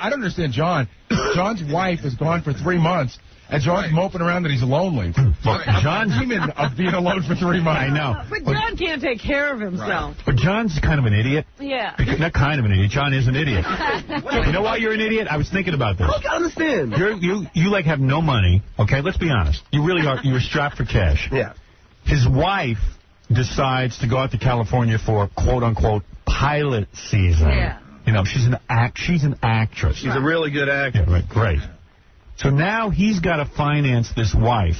I don't understand John. John's wife is gone for 3 months. And John's moping around that he's lonely. Look, John's demon of being alone for 3 months. I know. But John can't take care of himself. But John's kind of an idiot. Yeah. Not kind of an idiot. John is an idiot. You know why you're an idiot? I was thinking about this. I don't understand. You like have no money. Okay, let's be honest. You really are. You're strapped for cash. Yeah. His wife decides to go out to California for quote unquote pilot season. Yeah. You know, she's an actress. She's a really good actress. Yeah, right, great. So now he's got to finance this wife.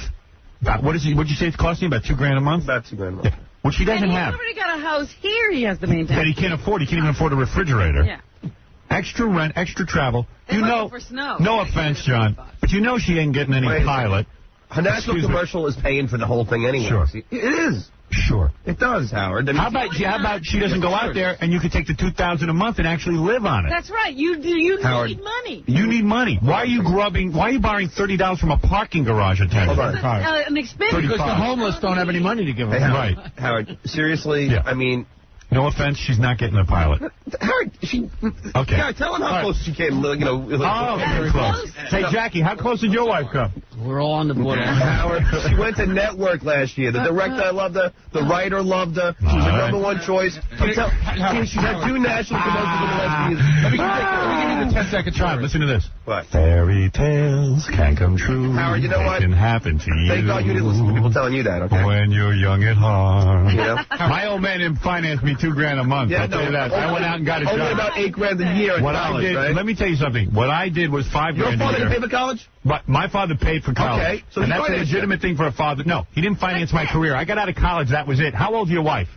What'd you say it's costing? About $2,000 a month? About $2,000 a month. Yeah. Which he doesn't have. He's already got a house here he has to maintain. That he can't afford. He can't even afford a refrigerator. Yeah. Extra rent, extra travel. They're looking for snow. No offense, John, but you know she ain't getting any pilot. Her national commercial is paying for the whole thing anyway. Sure. It is. Sure. It does, Howard. I mean, how about she doesn't go out there and you could take the $2,000 a month and actually live on it? That's right. You need money. You need money. Why are you borrowing $30 from a parking garage attendant? Hold on. An expense. Because the homeless don't have any money to give them. Hey, right. Howard, seriously, yeah. I mean... No offense, she's not getting a pilot. Howard, Okay. Yeah, tell him how close she came, very close. Hey, Jackie, how close did your wife come? We're all on the border. Howard, she went to Network last year. The director loved her. The writer loved her. She was the #1 choice. She's had 2 national commercials in the last season. Let me give you the 10-second try. Listen to this. What? Fairy tales can come true. Howard, you know what? It can happen to you. Thank God you didn't listen to people telling you that, okay? When you're young at heart. You know? My old man didn't finance me $2,000 a month. Yeah, I'll tell you that. I went out and got a job. Only about $8,000 a year in college, right? Let me tell you something. What I did was $5,000 Your a father year. didn't pay for college? But my father paid for college. Okay, so and that's a legitimate thing for a father. No, he didn't finance my career. I got out of college. That was it. How old's your wife?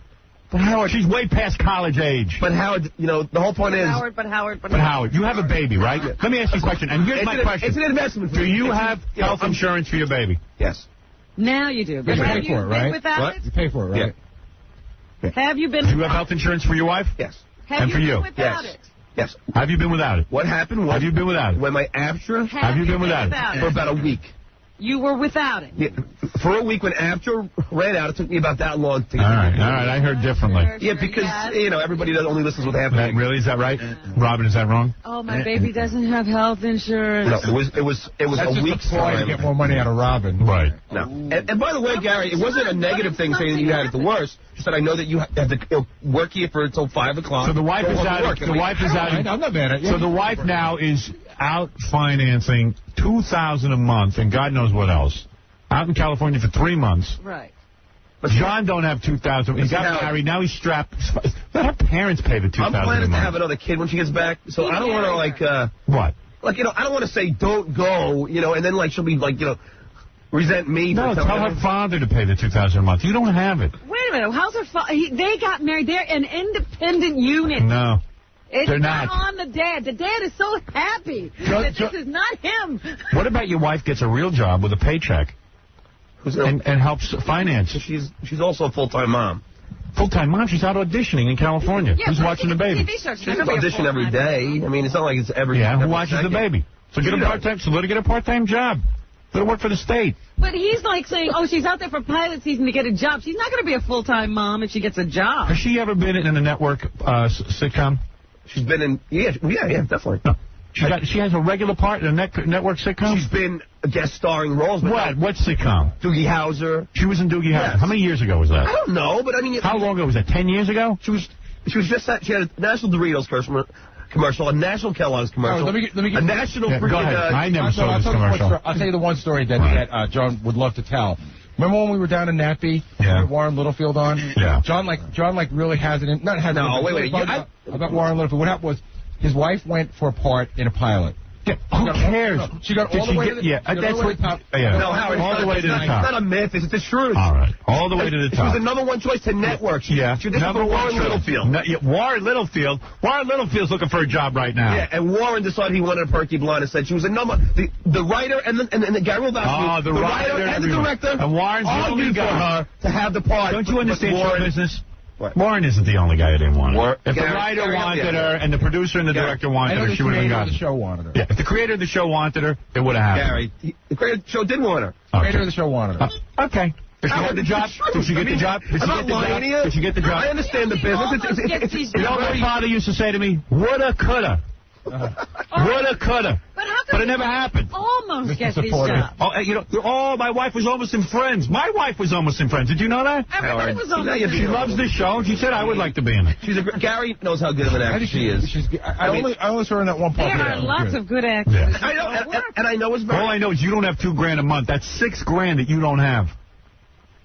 But Howard, she's way past college age. But Howard, you know, the whole point is... But Howard, you have a baby, right? Let me ask you a question. And here's my question. It's an investment. Do you have health insurance for your baby? Yes. Now you do. But You have pay you for it, been right? without it? You pay for it, right? Yeah. Have you been... Do you have health insurance for your wife? Yes. Have for you? Been without it? Yes. Have you been without it? What happened was... Have you been without it? When my Aptra... Have you been without it? For about a week. You were without it? Yeah, for a week when Aptra ran out, it took me about that long to get All right, I heard differently. Yeah, because, you know, everybody only listens with half an egg. Really? Is that right? Robin, is that wrong? Oh, my baby doesn't have health insurance. No, it was That's a week's time to get more money out of Robin. Right. No. And by the way, Gary, it wasn't a negative thing saying that you had it the worst. Just that I know that you have to work here for until 5 o'clock. So the wife is out. The wife is out. I'm not mad at you. So the wife now is out financing $2,000 a month and God knows what else. Out in California for 3 months. Right. But John don't have $2,000. He got married. Now he's strapped. Let her parents pay the $2,000 a month. I'm planning to have another kid when she gets back, so I don't want to, like... What? Like, you know, I don't want to say don't go, you know, and then, like, she'll be, like, you know, resent me. No, tell her father to pay the $2,000 a month. You don't have it. Wait a minute. How's her father? They got married. They're an independent unit. No. It's They're not. on the dad. The dad is so happy that this is not him. What about your wife gets a real job with a paycheck and helps finance? She's also a full-time mom. Full-time mom? She's out auditioning in California. Yeah, who's watching the baby? She doesn't audition every day. I mean, it's not like it's every... Yeah, who watches the baby? So get a part-time. So let her get a part-time job. Let her work for the state. But he's like saying, oh, she's out there for pilot season to get a job. She's not going to be a full-time mom if she gets a job. Has she ever been in a network sitcom? She's been in... Yeah, definitely. No. She has a regular part in a network sitcom? She's been guest starring roles. What? What sitcom? Doogie Howser. She was in Doogie Howser. Yes. How many years ago was that? I don't know, but I mean... How long ago was that? 10 years ago? She was just... She had a National Doritos commercial, a National Kellogg's commercial, let me a National... Go ahead. I never saw this commercial. I'll tell you the one story that John would love to tell. Remember when we were down in Nappy? Yeah. With Warren Littlefield on? Yeah. John really has it in... Not has no, it in... wait. About Warren Littlefield. What happened was his wife went for a part in a pilot. Yeah, who cares? She got all the way to the top. No, Howard, all the way to the top. It's not a myth. It's the truth. All right. All the way to the top. She was the #1 choice to network. Yeah. She did it for Warren Littlefield. Warren Littlefield. Warren Littlefield's looking for a job right now. Yeah, and Warren decided he wanted a Perky Blonde and said she was the writer and the Gary Rovasky, the writer and the director. And Warren's the only guy for her to have the part. Don't you understand show business? What? Warren isn't the only guy who didn't want her. If the Gary, writer wanted her and the producer and the director wanted her, she would have been gotten. The show wanted her. Yeah, if the creator of the show wanted her, it would have happened. Gary, the creator of the show did want her. The creator of the show wanted her. Okay. Did she get the job? Did she get the job? Did she get the job? I understand the business. You know what my father used to say to me? Woulda, coulda. Woulda, coulda. But it never happened. Almost get these jobs. My wife was almost in Friends. My wife was almost in Friends. Did you know that? Everybody was on She loves this show, and she said I would like to be in it. Gary knows how good of an actor she is. I only saw her in that one part. There are lots of good actors. Yeah. I know, and I know it's very... All I know is you don't have $2,000 a month. That's $6,000 that you don't have.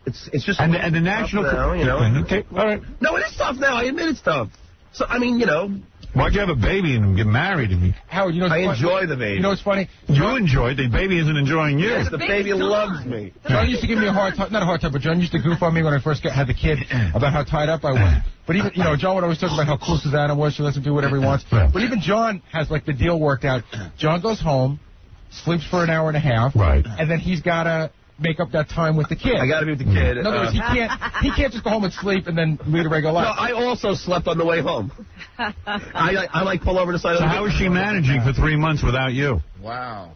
It's just... And the national... Now, you know. Okay, all right. No, it is tough now. I admit it's tough. So, I mean, you know... Why'd you have a baby and get married? Howard, you know, I enjoy the baby. You know what's funny? You enjoy it. The baby isn't enjoying you. Yes, the baby loves me. John used to give me a hard time. Not a hard time, but John used to goof on me when I first had the kid about how tied up I was. But even, you know, John would always talk about how cool Susanna was. She lets him do whatever he wants. But even John has, like, the deal worked out. John goes home, sleeps for an hour and a half. Right. And then he's got to make up that time with the kid. I got to be with the kid. In other words, he can't just go home and sleep and then lead a regular life. No, I also slept on the way home. I like pull over the side of the road. So how is she managing for 3 months without you? Wow.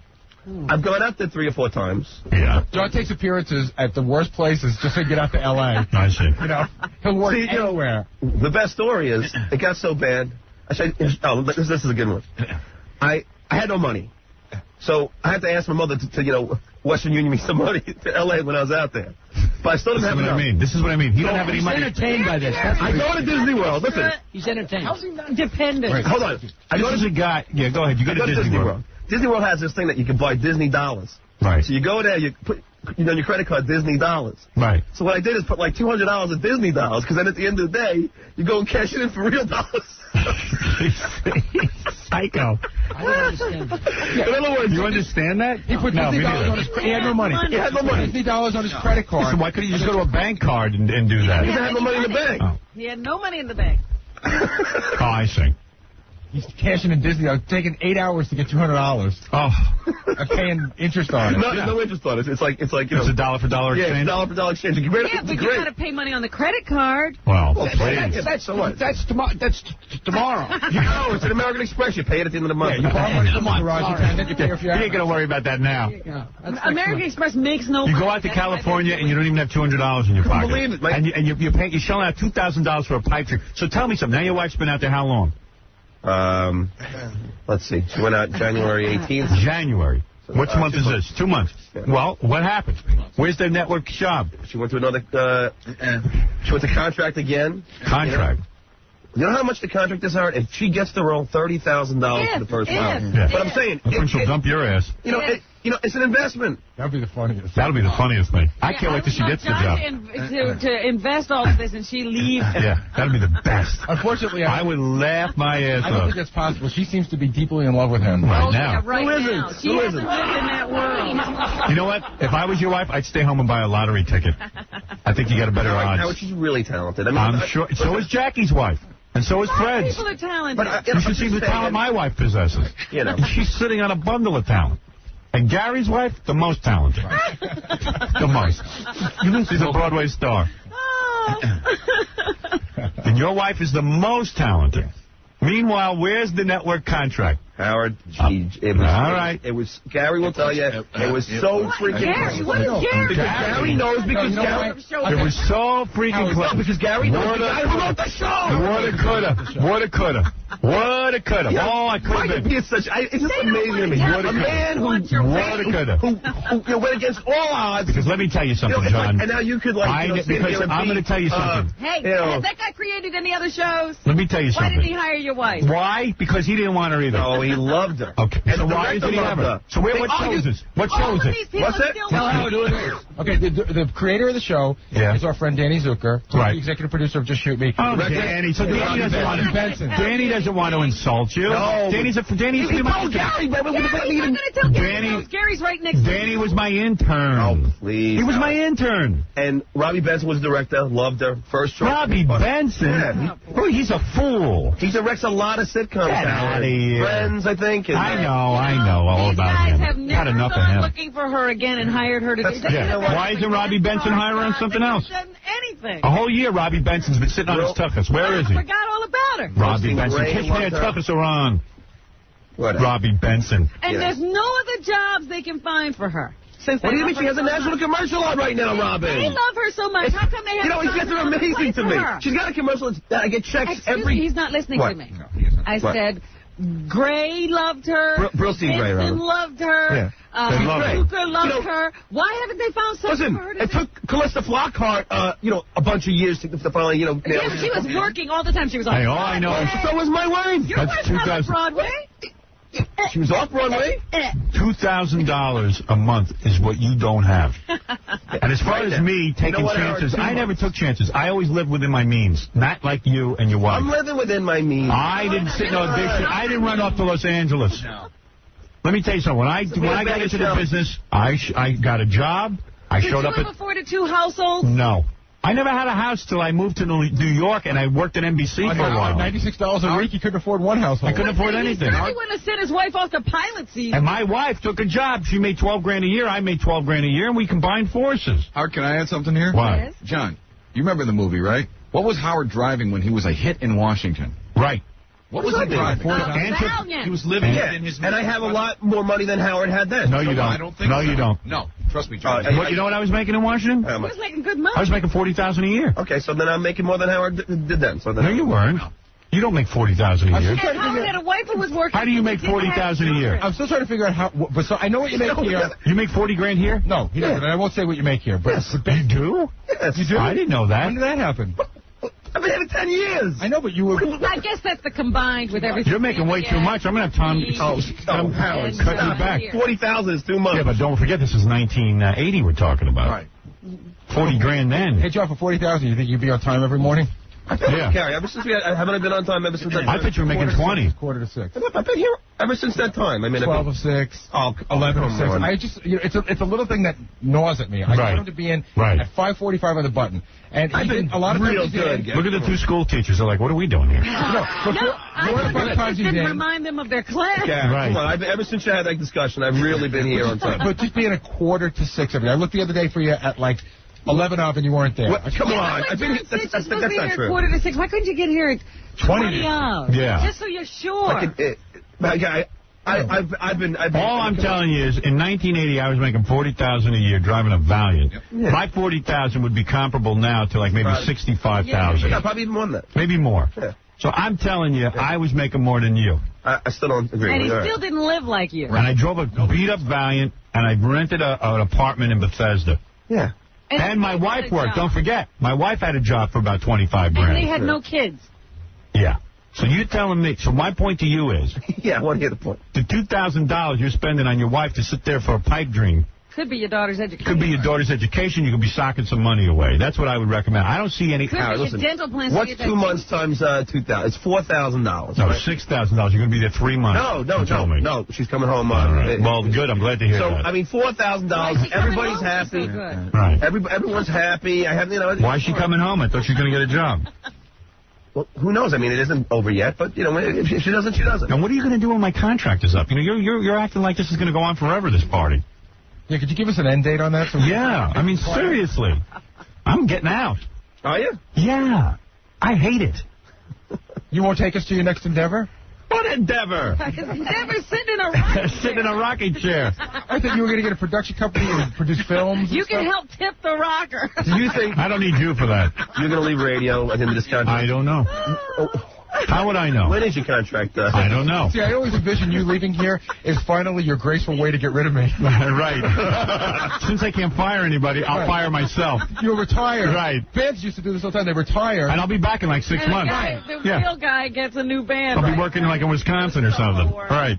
I've gone out there 3 or 4 times. Yeah. John takes appearances at the worst places just to get out to L.A. I see. You know, he'll work anywhere. The best story is, it got so bad. This is a good one. I had no money. So I had to ask my mother to you know, Western Union me some money to L.A. when I was out there. But I still didn't have enough. This is what I mean. He don't have any money. He's entertained by this. I go to Disney World. Listen. He's entertained. How's he not dependent? Right. Hold on. This is a guy. Yeah, go ahead. You go to Disney World. Disney World has this thing that you can buy Disney dollars. Right. So you go there, you put on your credit card Disney dollars. Right. So what I did is put like $200 of Disney dollars, because then at the end of the day, you go and cash it in for real dollars. Psycho. I don't understand that. In other words, you understand that? He put Disney dollars on his credit. He had no money. He had no money. Disney dollars on his credit card. So why couldn't you just go to a bank card and do that? He didn't have no money in the bank. Oh. He had no money in the bank. Oh, I see. He's cashing in Disney. It's taking 8 hours to get $200. Oh. I'm paying interest on it. No interest on it. It's like you know. It's a dollar for dollar exchange? Yeah, it's dollar for dollar exchange. Yeah, but you got to pay money on the credit card. Well, That's tomorrow. You know, it's an American Express. You pay it at the end of the month. Yeah, you borrow money from the garage attendant. You pay for your you ain't going to worry about that now. American Express makes no You money. go out to California and you don't even have $200 in your pocket. Believe it, and you're shelling out $2,000 for a pipe dream. So tell me something. Now your wife's been out there how long? Let's see. She went out January 18th. January. Which month is this? 2 months. Yeah. Well, what happened? Where's their network job? She went to another, she went to contract again. Contract. You know how much the contract is, Howard? And she gets to roll $30,000 for the first month. Yeah. But I'm saying, she'll dump your ass. You know, it's an investment. That'll be the funniest. That'll be the funniest thing. I can't wait till she gets the job. To invest all of this and she leaves. Yeah, that'll be the best. Unfortunately, I would laugh my ass off. I don't think that's possible. She seems to be deeply in love with him right now. Yeah, right now. She hasn't lived in that world. You know what? If I was your wife, I'd stay home and buy a lottery ticket. I think you got a better odds. Howard, she's really talented. I mean, I'm sure. So is Jackie's wife. And so is Fred's. People are talented. But, you should see the talent my wife possesses. You know. She's sitting on a bundle of talent. And Gary's wife, the most talented. The most. She's a Broadway star. And your wife is the most talented. Meanwhile, where's the network contract? Howard, it was all right. It was Gary will tell you. It was so freaking Gary, what is Gary? Because Gary knows because Gary. It was so freaking close. Because Gary knows the guy who wrote the show. Woulda, coulda. Yeah, Oh, I could have been. It's just amazing to me. A man who went against all odds. Because let me tell you something, John. And now you could because I'm going to tell you something. Hey, has that guy created any other shows? Let me tell you something. Why didn't he hire your wife? Why? Because he didn't want her either. Oh, he loved her. Okay. And so why isn't he have her? So what shows is? What shows it? What's it? Tell Howard who it is. Okay, the creator of the show is our friend Danny Zucker, right? The executive producer of Just Shoot Me. Oh, Danny. So Danny doesn't want to insult you. No. Danny's Gary, but I'm going to tell Gary. Gary's right next to me. Danny was my intern. Oh, please. He was my intern. And Robbie Benson was the director. Loved her. First choice. Robbie Benson? Yeah. Oh, he's a fool. He directs a lot of sitcoms. Get out of here. Friends, I think. I know all about him. These guys have never Had enough of gone him. looking for her again and hired her to do Yeah. Why isn't Robbie Benson hiring something else? Anything. A whole year Robbie Benson's been sitting on his tuchus. Where is he? I forgot all about her. Robbie Benson. Kiss me, tuchus are on. Robbie Benson. And there's no other jobs they can find for her. What do you mean? She has a national commercial on right now, Robin. They love her so much. How come they have You guys are amazing to me. She's got a commercial. I get checks every... He's not listening to me. No, I said, Gray loved her. Brillstein Gray, Vincent rather. loved her. Yeah. They love her. Zucker loved her. Why haven't they found something Listen, for her to it do? took Callista Flockhart, a bunch of years to finally, Yeah, but she was working all the time. She was on Hey, all I know is So was my wife. Your That's wife was on 2000. Broadway. She was off Broadway. $2,000 a month is what you don't have. And as far as me taking what, Howard, chances, 2 I never months. took chances. I always lived within my means, not like you and your wife. I'm living within my means. I didn't sit in audition. I didn't run off to Los Angeles. No. Let me tell you something. When I got into the business, I got a job. I Could showed you up have at afforded 2 households? no. I never had a house till I moved to New York, and I worked at NBC for a while. $96 a week, you couldn't afford one household. I couldn't afford He anything. certainly wouldn't have sent his wife off to pilot season. And my wife took a job. She made $12,000 a year. I made $12,000 a year, and we combined forces. Howard, can I add something here? What? Yes. John, you remember the movie, right? What was Howard driving when he was a hit in Washington? Right. What was he driving? Valiant. He was living And- within his And I have a lot more money than Howard had then. No, you don't. I don't think no, so. you don't. No, trust me, John. You know what I was making in Washington? How He much? was making good money. I was making $40,000 a year. Okay, so then I'm making more than Howard did then. So then No, you weren't. You don't make $40,000 a year. And Howard had a wife who was working. How do you and make didn't have $40,000 a year? children. I'm still trying to figure out how. But so I know what you make here. You make $40,000 here? No, he doesn't. And I won't say what you make here. But You do? Yes. you do. I didn't know that. When did that happen? I've been here 10 years. I know, but you were. I guess that's the combined with everything. You're making way too much. I'm going to have Tom Howard, cut you back. 40,000 is too much. Yeah, but don't forget, this is 1980 we're talking about. Right. $40,000 then. Hey, John, for $40,000, you think you'd be on time every morning? Yeah. Carrie, ever since haven't I been on time ever since I thought you were making 20. 5:45. I've been here ever since that time. I mean, 12 of 6. Oh, 11 of come 6. on. I just, it's a little thing that gnaws at me. I Right. want him to be in Right. at 5:45 on the button. And I've been a lot of real times he's good. in. Look at the 2 school teachers. They're like, what are we doing here? No, before, I four to wonder five if times this he's didn't in. remind them of their class. Yeah, Right. come on. Ever since you had that discussion, I've really been here on time. But just being a 5:45 every day. I looked the other day for you at like 11 of and you weren't there. What? Come Yeah, on. but I've been John here. said That's you're supposed to be not here at true. 5:45. Why couldn't you get here at 20 hours? Yeah. Just so you're sure. I've been. All I'm telling you is, in 1980, I was making $40,000 a year driving a Valiant. Yeah. My $40,000 would be comparable now to like maybe Right. $65,000. Yeah, probably even more than that. Maybe more. Yeah. So I'm telling you, I was making more than you. I still don't agree And with he you. still didn't live like you. And I drove a beat-up Valiant, and I rented an apartment in Bethesda. Yeah. And my he wife had a worked. job. Don't forget, my wife had a job for about $25 And they grand. had no kids. Yeah. So you're telling me, so my point to you is, Yeah, I want to hear the point. the $2,000 you're spending on your wife to sit there for a pipe dream Could be your daughter's education. could be your daughter's education. You could be socking some money away. That's what I would recommend. I don't see any. Could Howard, be listen, your dental plans. to What's get that 2 months times 2,000? It's $4,000. No, right? $6,000. You're going to be there 3 months. No. you told me. No, she's coming home. All right. Well, good. I'm glad to hear So, that. I mean, $4,000. Why is she coming Everybody's home? happy. So good. Right. Everyone's happy. I have, Why is she coming home? I thought she was going to get a job. Well, who knows? I mean, it isn't over yet, but, if she doesn't, she doesn't. And what are you going to do when my contract is up? You're acting like this is going to go on forever, this party. Yeah, could you give us an end date on that? Yeah. I mean, seriously. I'm getting out. Are you? Yeah. I hate it. You won't take us to your next endeavor? What endeavor? Never sit in a rocket Sit in a rocking chair. I thought you were going to get a production company and produce films. You and can stuff. help tip the rocker. Do you think I don't need you for that. you're going to leave radio at the end of this contract? I don't know. How would I know? When is your contract? I don't know. See, I always envision you leaving here is finally your graceful way to get rid of me. Right. Since I can't fire anybody, I'll fire myself. You'll retire. Right. Bands used to do this all the time. They retire. And I'll be back in like 6 And the months. guy, the Yeah. real guy gets a new band. I'll be working like in Wisconsin or something. Right.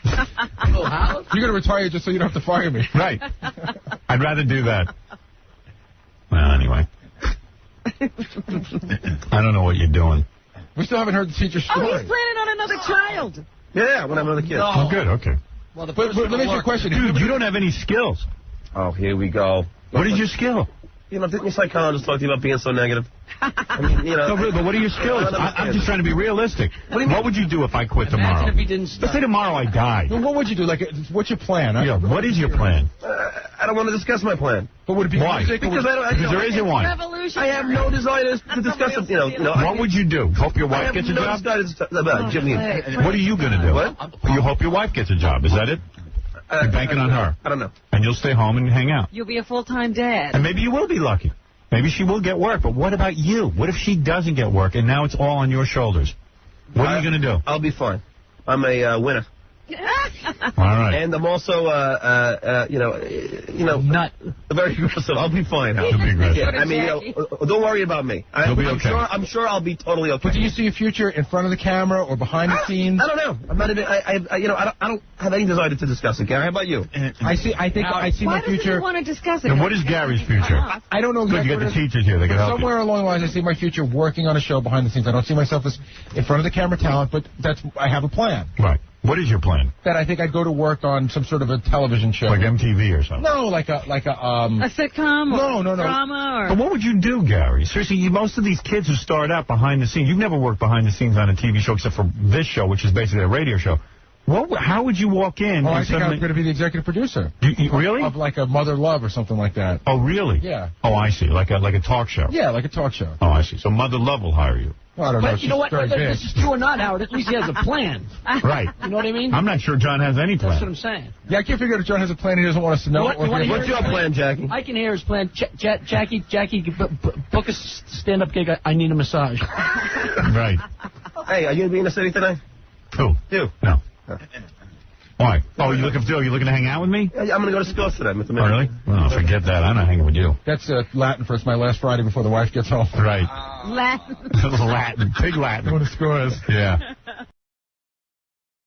You're going to retire just so you don't have to fire me. Right. I'd rather do that. Well, anyway. I don't know what you're doing. We still haven't heard the teacher's Oh, story. he's planning on another child. Yeah, when I'm another kid. Oh, good. Okay. But let me ask you a question. Dude, you don't have any skills. Oh, here we go. What is your skill? Didn't your psychologist talk to you about being so negative? I mean, No, really, but what are your skills? I'm just trying to be realistic. What would you do if I quit tomorrow? Imagine if he didn't Let's say tomorrow I die. Well, what would you do? Like, what's your plan? Yeah, what is your plan? I don't want to discuss my plan. But would it be Why? music? or Because would- Because there isn't one. Revolution. I have no desire to discuss it. What would you do? Hope your I wife have gets a no job? desire to discuss about Jimmy. What are you going to do? What? You hope your wife gets a job. Is that it? You're banking on her. I don't know. And you'll stay home and hang out. You'll be a full-time dad. And maybe you will be lucky. Maybe she will get work. But what about you? What if she doesn't get work and now it's all on your shoulders? What are you going to do? I'll be fine. I'm a winner. All right. And I'm also, Nut. very aggressive. I'll be fine, Hal. You'll be aggressive. Yeah, I mean, don't worry about me. You'll be okay. I'm sure I'll be totally okay. But do you see a future in front of the camera or behind the scenes? I don't know. I'm not even. I don't have any desire to discuss it, Gary. How about you? I see Why my future. doesn't he want to discuss it? And what is Gary's future? I don't know Good, exactly you get what the it is. teachers here. They can help you. Somewhere along the lines, I see my future working on a show behind the scenes. I don't see myself as in front of the camera talent, but I have a plan. Right. What is your plan? That I think I'd go to work on some sort of a television show. Like MTV or something? No, like a A sitcom or No. drama But or... what would you do, Gary? Seriously, most of these kids who start out behind the scenes, you've never worked behind the scenes on a TV show except for this show, which is basically a radio show. How would you walk in? Oh, and I think I was going to be the executive producer. Really? Of like a Mother Love or something like that. Oh, really? Yeah. Oh, I see. Like a talk show. Yeah, like a talk show. Oh, I see. So Mother Love will hire you. Well, I don't know. But you know what? She's Whether very this big. is true or not, Howard, at least he has a plan. Right. You know what I mean? I'm not sure John has any That's what plan. I'm saying. Yeah, I can't figure out if John has a plan he doesn't want us to know. You wanna hear What's your plan, Jackie? I can hear his plan. Jackie, book a stand-up gig. I need a massage. Right. Hey, are you going to be in the city tonight? Who? You. No. Why? Oh, you looking to hang out with me? I'm going to go to Scotts today, Mr. Oh, Mayor. really? Well, forget that. I'm not hanging with you. That's Latin for it's my last Friday before the wife gets home. Right. Latin. Latin. Pig Latin. What a score is. Yeah.